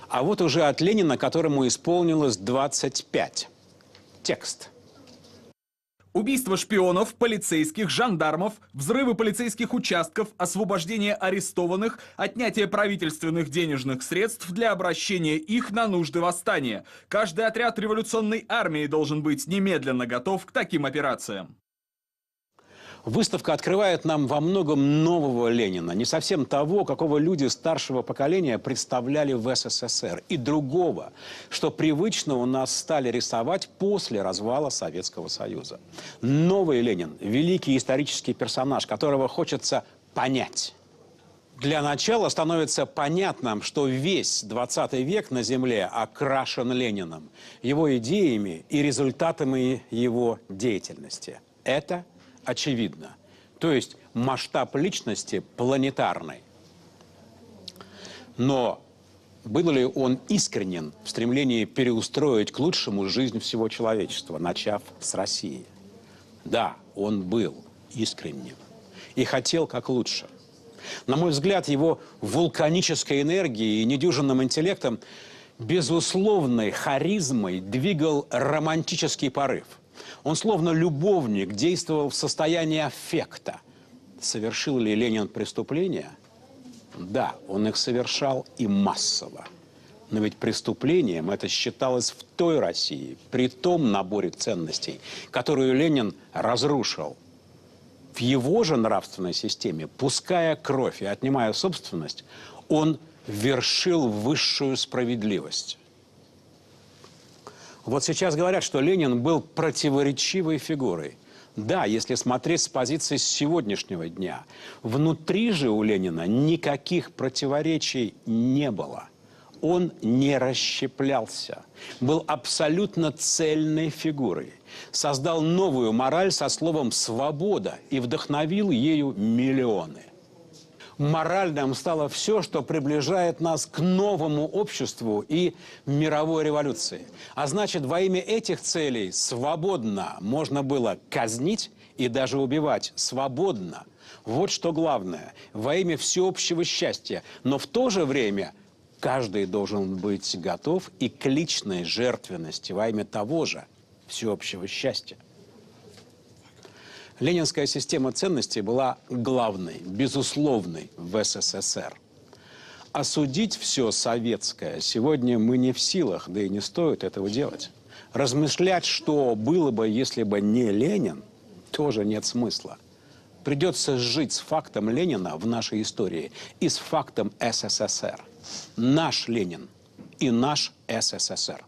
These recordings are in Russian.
А вот уже от Ленина, которому исполнилось 25. Текст. Убийство шпионов, полицейских, жандармов, взрывы полицейских участков, освобождение арестованных, отнятие правительственных денежных средств для обращения их на нужды восстания. Каждый отряд революционной армии должен быть немедленно готов к таким операциям. Выставка открывает нам во многом нового Ленина, не совсем того, какого люди старшего поколения представляли в СССР, и другого, что привычно у нас стали рисовать после развала Советского Союза. Новый Ленин – великий исторический персонаж, которого хочется понять. Для начала становится понятным, что весь 20 век на Земле окрашен Лениным, его идеями и результатами его деятельности. Это очевидно. То есть масштаб личности планетарный. Но был ли он искренен в стремлении переустроить к лучшему жизнь всего человечества, начав с России? Да, он был искренним и хотел как лучше. На мой взгляд, его вулканической энергией и недюжинным интеллектом, безусловной харизмой двигал романтический порыв. Он словно любовник действовал в состоянии аффекта. Совершил ли Ленин преступления? Да, он их совершал и массово. Но ведь преступлением это считалось в той России, при том наборе ценностей, которую Ленин разрушил. В его же нравственной системе, пуская кровь и отнимая собственность, он вершил высшую справедливость. Вот сейчас говорят, что Ленин был противоречивой фигурой. Да, если смотреть с позиции сегодняшнего дня. Внутри же у Ленина никаких противоречий не было. Он не расщеплялся, был абсолютно цельной фигурой. Создал новую мораль со словом «свобода» и вдохновил ею миллионы. Моральным стало все, что приближает нас к новому обществу и мировой революции. А значит, во имя этих целей свободно можно было казнить и даже убивать. Свободно. Вот что главное. Во имя всеобщего счастья. Но в то же время каждый должен быть готов и к личной жертвенности во имя того же всеобщего счастья. Ленинская система ценностей была главной, безусловной в СССР. Осудить все советское сегодня мы не в силах, да и не стоит этого делать. Размышлять, что было бы, если бы не Ленин, тоже нет смысла. Придется жить с фактом Ленина в нашей истории и с фактом СССР. Наш Ленин и наш СССР.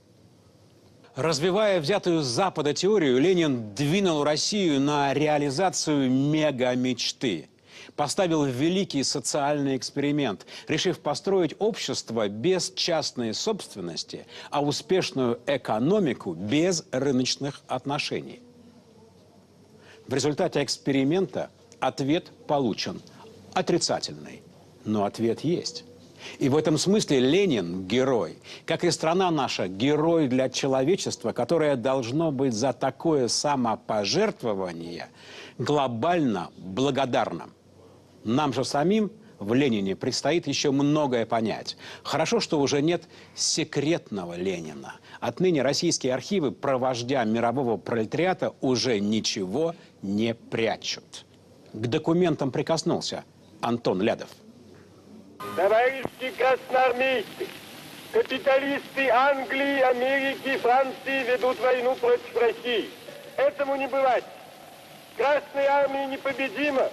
Развивая взятую с Запада теорию, Ленин двинул Россию на реализацию мегамечты. Поставил великий социальный эксперимент, решив построить общество без частной собственности, а успешную экономику без рыночных отношений. В результате эксперимента ответ получен отрицательный, но ответ есть. И в этом смысле Ленин – герой, как и страна наша – герой для человечества, которое должно быть за такое самопожертвование глобально благодарным. Нам же самим в Ленине предстоит еще многое понять. Хорошо, что уже нет секретного Ленина. Отныне российские архивы про вождя мирового пролетариата уже ничего не прячут. К документам прикоснулся Антон Лядов. Товарищи красноармейцы, капиталисты Англии, Америки, Франции ведут войну против России. Этому не бывать. Красная армия непобедима.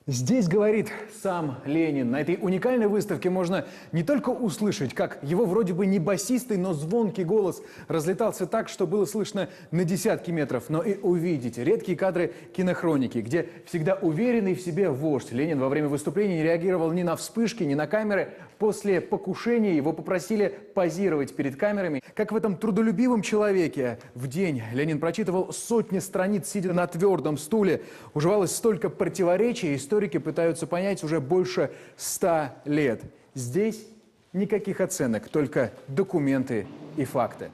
Здесь говорит сам Ленин. На этой уникальной выставке можно не только услышать, как его вроде бы не басистый, но звонкий голос разлетался так, что было слышно на десятки метров, но и увидеть редкие кадры кинохроники, где всегда уверенный в себе вождь. Ленин во время выступления не реагировал ни на вспышки, ни на камеры. После покушения его попросили позировать перед камерами. Как в этом трудолюбивом человеке в день Ленин прочитывал сотни страниц, сидя на твердом стуле. Уживалось столько противоречий, историки пытаются понять уже больше 100 лет. Здесь никаких оценок, только документы и факты.